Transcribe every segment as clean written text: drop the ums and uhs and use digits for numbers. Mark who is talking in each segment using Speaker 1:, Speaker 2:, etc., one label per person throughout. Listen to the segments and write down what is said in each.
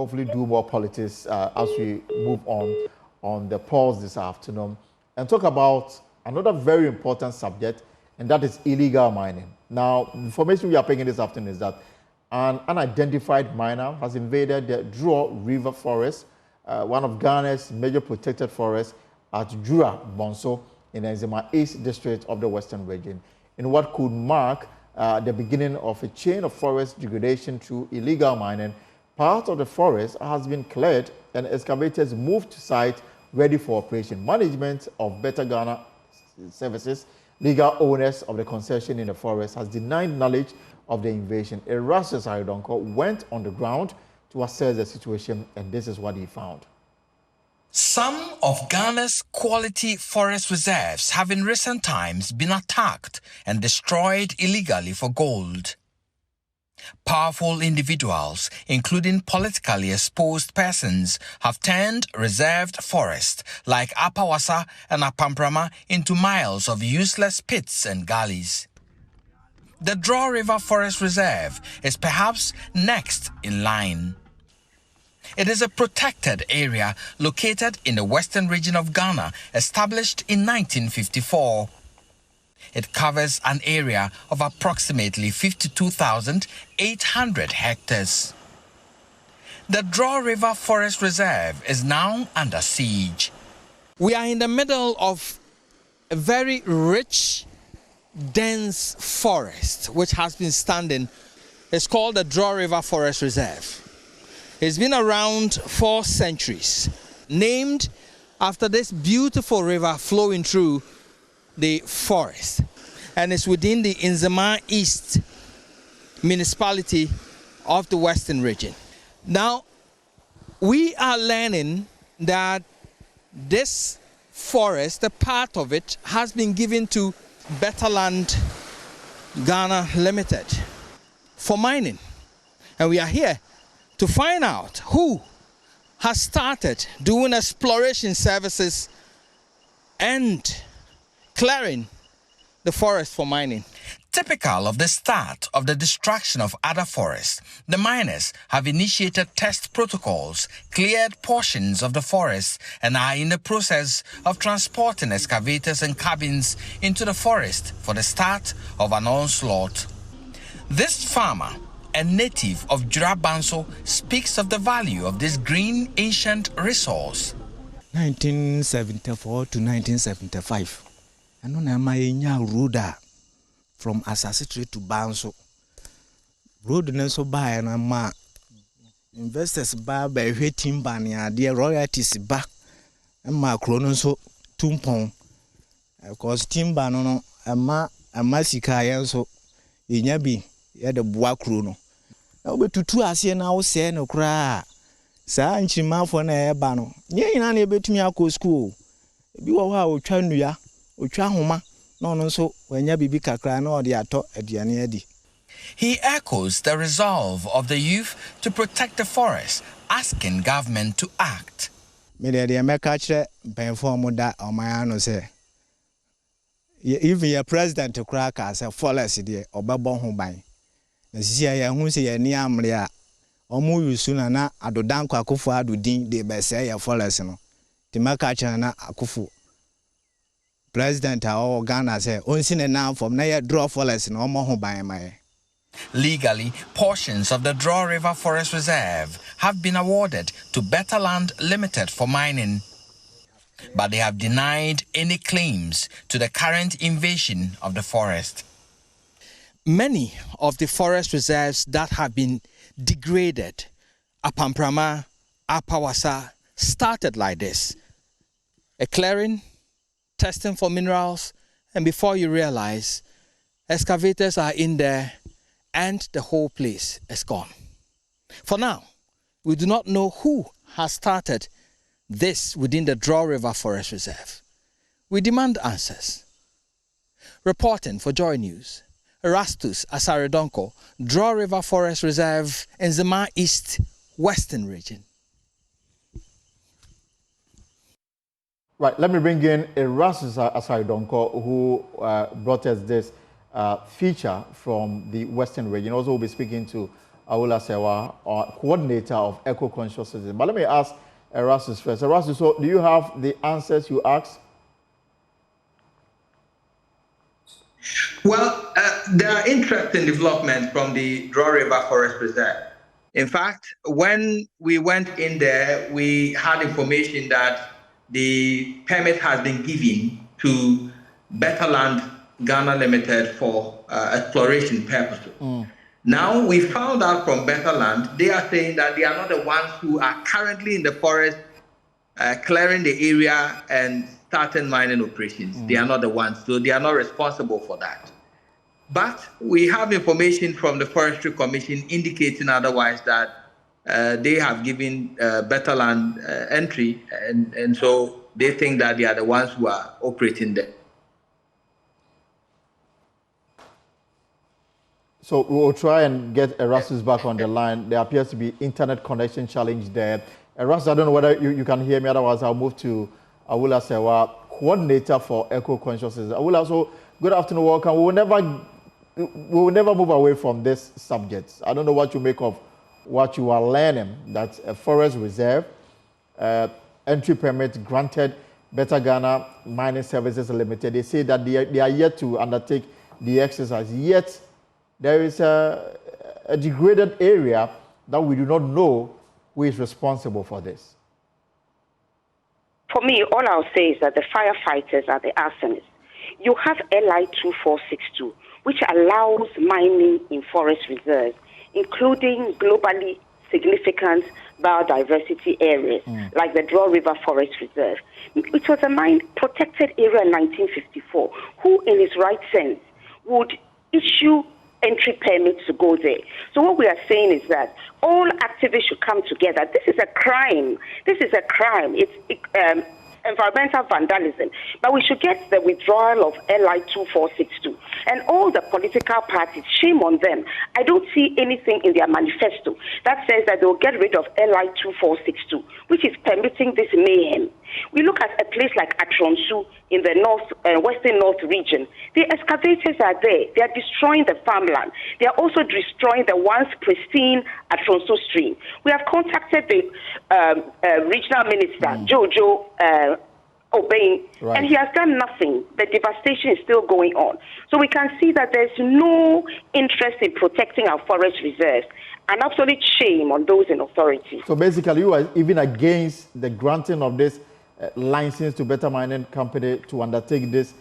Speaker 1: hopefully do more politics as we move on the polls this afternoon and talk about another very important subject, and that is illegal mining. Now, the information we are picking this afternoon is that an unidentified miner has invaded the Draw River Forest, one of Ghana's major protected forests at Jura Bonso in the Nzema East District of the Western Region, in what could mark the beginning of a chain of forest degradation through illegal mining. Part of the forest has been cleared and excavators moved to site ready for operation. Management of Better Ghana Services, legal owners of the concession in the forest, has denied knowledge of the invasion. Erastus Aridonko went on the ground to assess the situation, and this is what he found.
Speaker 2: Some of Ghana's quality forest reserves have in recent times been attacked and destroyed illegally for gold. Powerful individuals, including politically exposed persons, have turned reserved forest like Apawasa and Apamprama into miles of useless pits and gullies. The Draw River Forest Reserve is perhaps next in line. It is a protected area located in the western region of Ghana, established in 1954. It covers an area of approximately 52,800 hectares. The Draw River Forest Reserve is now under siege. We are in the middle of a very rich, dense forest which has been standing. It's called the Draw River Forest Reserve. It's been around 4 centuries, named after this beautiful river flowing through the forest, and it's within the Nzema East municipality of the Western region. Now, we are learning that this forest, a part of it, has been given to Better Land Ghana Limited for mining, and we are here to find out who has started doing exploration services and clearing the forest for mining. Typical of the start of the destruction of other forests, the miners have initiated test protocols, cleared portions of the forest, and are in the process of transporting excavators and cabins into the forest for the start of an onslaught. This farmer, a native of Jurabanso, speaks of the value of this green ancient resource.
Speaker 3: 1974 to 1975. I know na road from Asasitri to Banso. Road na so buy na ma investors buy by timber na their royalties ba ma krono so tumpon. Because timber no ama sika yen so yenya bi ye de boa krono. Na obetutu ase na wo se no kra. Sa nchimafo na eba no. Nye nyina na ebetumi akọ school. Bi wo ha otwa nnua
Speaker 2: He echoes the resolve of the youth to protect the forest, asking government to act.
Speaker 3: Even your president to crack as a forest idea or babon by. The CIA who say ni amria omu yusuna na adodanko akufu adudin de be say ya forest no. Timaka na akufu. President of Ghana said, from draw forest no more by my.
Speaker 2: Legally, portions of the Draw River Forest Reserve have been awarded to Better Land Limited for mining, but they have denied any claims to the current invasion of the forest. Many of the forest reserves that have been degraded, Apamprama, Apawasa, started like this: a clearing, testing for minerals, and before you realize, excavators are in there and the whole place is gone. For now, we do not know who has started this within the Draw River Forest Reserve. We demand answers. Reporting for Joy News, Erastus Asaridonko, Draw River Forest Reserve, Nzema East, Western Region.
Speaker 1: Right, let me bring in Erastus Asaridonko, who brought us this feature from the Western region. Also, we'll be speaking to Awula Sewa, coordinator of eco-conscious citizens. But let me ask Erastus first. Erastus, so do you have the answers you asked?
Speaker 4: Well, there are interesting developments from the Draw River Forest Reserve. In fact, when we went in there, we had information that the permit has been given to Better Land Ghana Limited for exploration purposes. Now, we found out from Better Land, they are saying that they are not the ones who are currently in the forest clearing the area and starting mining operations. They are not the ones, so they are not responsible for that. But we have information from the Forestry Commission indicating otherwise, that they have given Better Land entry, and so they think that they are the ones who are operating there.
Speaker 1: So we will try and get Erastus back on the line. There appears to be internet connection challenge there. Erastus, I don't know whether you can hear me. Otherwise, I'll move to Awula Sewa, coordinator for eco-consciousness. Awula, so good afternoon, welcome. We will never move away from this subject. I don't know what you make of what you are learning, that a forest reserve, entry permit granted Better Ghana Mining Services Limited. They say that they are yet to undertake the exercise. Yet there is a degraded area that we do not know who is responsible for this.
Speaker 5: For me, all I'll say is that the firefighters are the arsonists. You have LI 2462, which allows mining in forest reserves, including globally significant biodiversity areas like the Draw River Forest Reserve. It was a mine protected area in 1954. Who in his right sense would issue entry permits to go there? So what we are saying is that all activists should come together. This is a crime. This is a crime. It's environmental vandalism. But we should get the withdrawal of LI 2462. And all the political parties, shame on them. I don't see anything in their manifesto that says that they will get rid of LI 2462, which is permitting this mayhem. We look at a place like Atronsu in the western north region. The excavators are there. They are destroying the farmland. They are also destroying the once pristine Atronsu stream. We have contacted the regional minister, Jojo Obeying, and he has done nothing. The devastation is still going on. So we can see that there's no interest in protecting our forest reserves. An absolute shame on those in authority.
Speaker 1: So basically, you are even against the granting of this license to Better Mining Company to undertake this,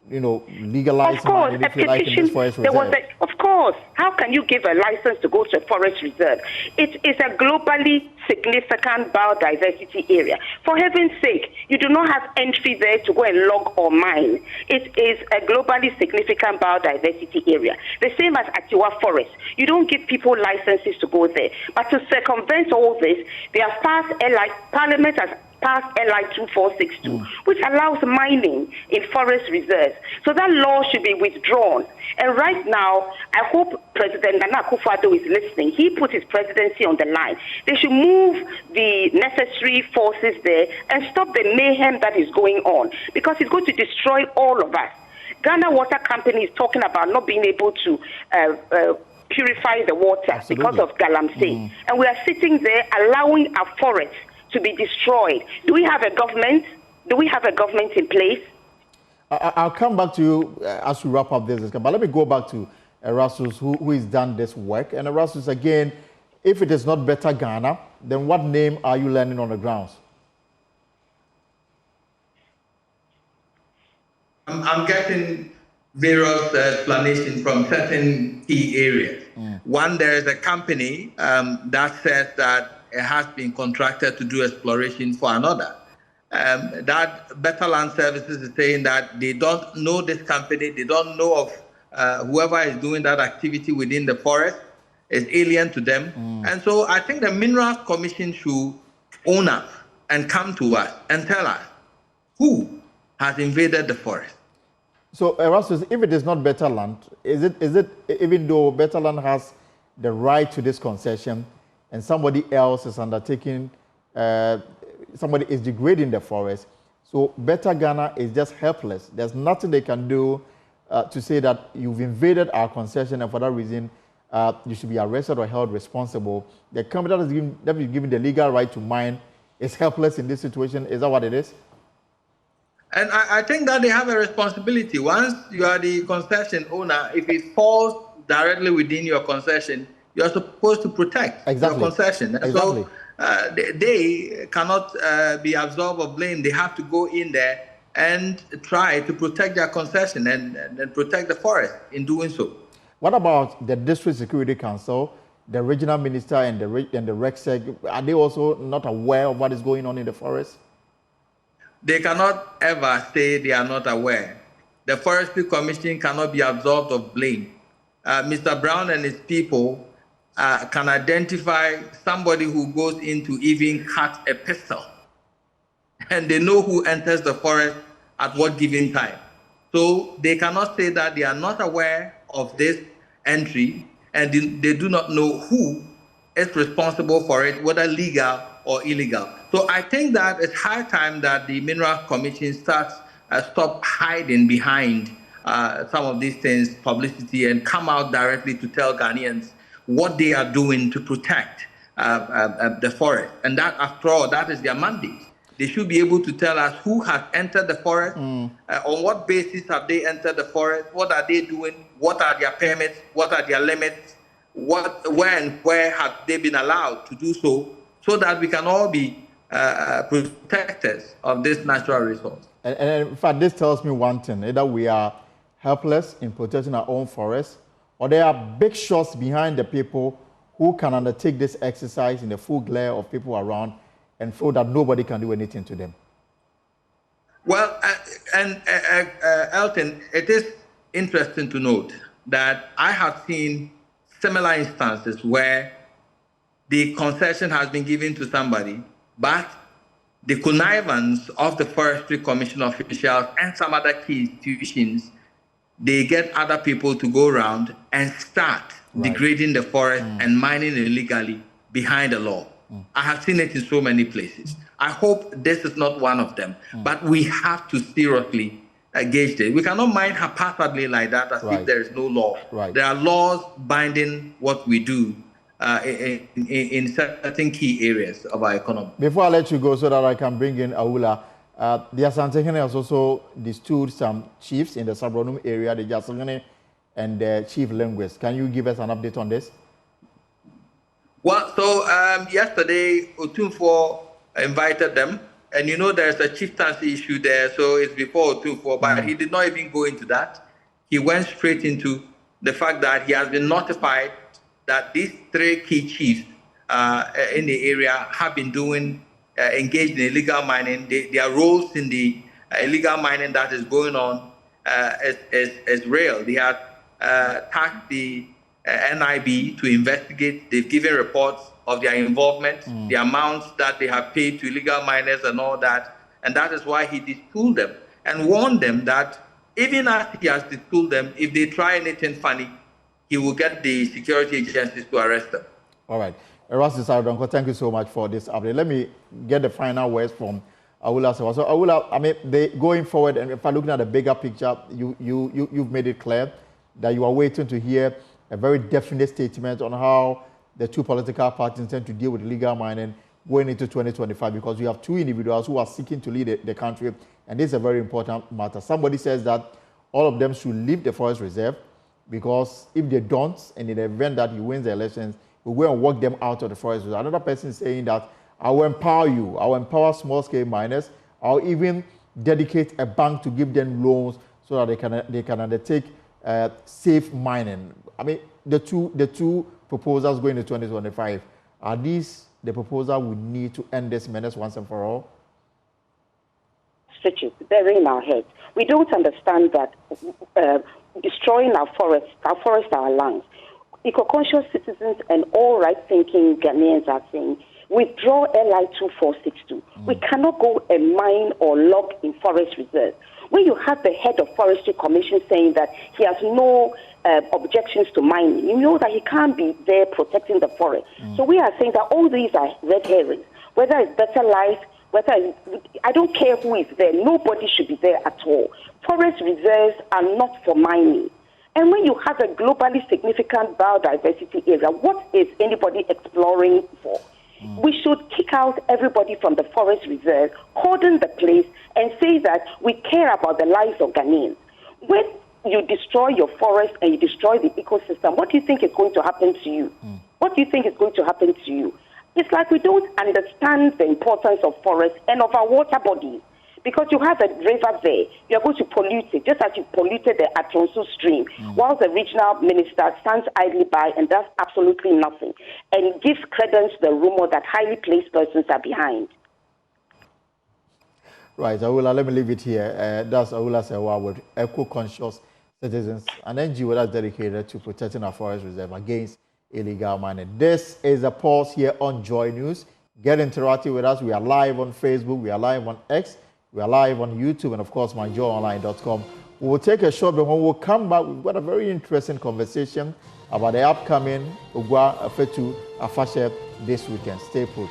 Speaker 1: legalized mining, if you like, in this forest reserve.
Speaker 5: Of course. How can you give a license to go to a forest reserve? It is a globally significant biodiversity area. For heaven's sake, you do not have entry there to go and log or mine. It is a globally significant biodiversity area. The same as Atiwa Forest. You don't give people licenses to go there. But to circumvent all this, they have passed Parliament has passed LI 2462, which allows mining in forest reserves. So that law should be withdrawn. And right now, I hope President Nana Akufo-Addo is listening. He put his presidency on the line. They should move the necessary forces there and stop the mayhem that is going on, because it's going to destroy all of us. Ghana Water Company is talking about not being able to purify the water because of Galamsey. And we are sitting there allowing our forests to be destroyed. Do we have a government? Do we have a government in place?
Speaker 1: I'll come back to you as we wrap up this, but let me go back to Erastus, who has done this work. And Erastus, again, if it is not Better Ghana, then what name are you learning on the grounds?
Speaker 4: I'm getting various explanations from certain key areas. One, there is a company that says that it has been contracted to do exploration for another. That Better Land Services is saying that they don't know this company, they don't know of whoever is doing that activity within the forest, is alien to them. And so I think the Minerals Commission should own up and come to us and tell us who has invaded the forest.
Speaker 1: So Erastus, if it is not Better Land, is it even though Better Land has the right to this concession, and somebody else is undertaking, somebody is degrading the forest, so Better Ghana is just helpless. There's nothing they can do to say that you've invaded our concession, and for that reason, you should be arrested or held responsible. The company that is given the legal right to mine is helpless in this situation. Is that what it is?
Speaker 4: And I think that they have a responsibility. Once you are the concession owner, if it falls directly within your concession, you are supposed to protect your concession. And
Speaker 1: exactly.
Speaker 4: So they cannot be absolved of blame. They have to go in there and try to protect their concession and protect the forest in doing so.
Speaker 1: What about the District Security Council, the regional minister and the RECSEC? Are they also not aware of what is going on in the forest?
Speaker 4: They cannot ever say they are not aware. The Forestry Commission cannot be absolved of blame. Mr. Brown and his people can identify somebody who goes in to even cut a pistol. And they know who enters the forest at what given time. So they cannot say that they are not aware of this entry and they do not know who is responsible for it, whether legal or illegal. So I think that it's high time that the Mineral Commission stop hiding behind some of these things, publicity, and come out directly to tell Ghanaians what they are doing to protect the forest. And that, after all, that is their mandate. They should be able to tell us who has entered the forest, on what basis have they entered the forest, what are they doing, what are their permits, what are their limits, where have they been allowed to do so that we can all be protectors of this natural resource.
Speaker 1: And in fact, this tells me one thing: either we are helpless in protecting our own forests, or there are big shots behind the people who can undertake this exercise in the full glare of people around and feel that nobody can do anything to them.
Speaker 4: Well, Elton, it is interesting to note that I have seen similar instances where the concession has been given to somebody, but the connivance of the Forestry Commission officials and some other key institutions, they get other people to go around and start degrading the forest and mining illegally behind the law. I have seen it in so many places. I hope this is not one of them, but we have to seriously gauge it. We cannot mine haphazardly like that as if there is no law. There are laws binding what we do in certain key areas of our economy.
Speaker 1: Before I let you go so that I can bring in Awula, the Asantehene has also distilled some chiefs in the Sabronum area, the Jasongene and the chief linguist. Can you give us an update on this?
Speaker 4: Well, so yesterday, Otumfuo invited them, and you know there's a chieftaincy issue there, so it's before Otumfuo, but he did not even go into that. He went straight into the fact that he has been notified that these three key chiefs in the area have been engaged in illegal mining. Their roles in the illegal mining that is going on is real. They have tasked the NIB to investigate. They've given reports of their involvement, the amounts that they have paid to illegal miners and all that. And that is why he distooled them and warned them that even as he has distooled them, if they try anything funny, he will get the security agencies to arrest them.
Speaker 1: All right. Erastus Adonko, thank you so much for this update. Let me get the final words from Awula. So Awula, I mean, going forward, and if I'm looking at the bigger picture, you've made it clear that you are waiting to hear a very definite statement on how the two political parties intend to deal with illegal mining going into 2025, because you have two individuals who are seeking to lead the country, and this is a very important matter. Somebody says that all of them should leave the forest reserve, because if they don't, and in the event that he wins the elections, we'll go and work them out of the forest reserve. Another person is saying that I will empower you, I will empower small-scale miners, I'll even dedicate a bank to give them loans so that they can undertake safe mining. I mean, the two proposals going to 2025, are these the proposal we need to end this menace once and for all?
Speaker 5: Stretches, they're in our heads. We don't understand that destroying our forests are lands. Eco-conscious citizens and all right-thinking Ghanaians are saying, withdraw LI 2462. We cannot go and mine or log in forest reserves. When you have the head of Forestry Commission saying that he has no objections to mining, you know that he can't be there protecting the forest. So we are saying that all these are red herrings. Whether it's better life, I don't care who is there. Nobody should be there at all. Forest reserves are not for mining. And when you have a globally significant biodiversity area, what is anybody exploring for? We should kick out everybody from the forest reserve, cordon the place, and say that we care about the lives of Ghanaians. When you destroy your forest and you destroy the ecosystem, what do you think is going to happen to you? What do you think is going to happen to you? It's like we don't understand the importance of forests and of our water bodies. Because you have a river there, you're going to pollute it, just as you polluted the Atronsu stream, while the regional minister stands idly by and does absolutely nothing, and gives credence to the rumor that highly placed persons are behind.
Speaker 1: Right, Awula, let me leave it here. That's Awula Sewa with eco-conscious citizens, an NGO that's dedicated to protecting our forest reserve against illegal mining. This is a pause here on Joy News. Get interactive with us. We are live on Facebook, we are live on X, we are live on YouTube, and of course, myjoyonline.com. We will take a short break. When we'll come back, we've got a very interesting conversation about the upcoming Ugwa Fetu Afashe this weekend. Stay put.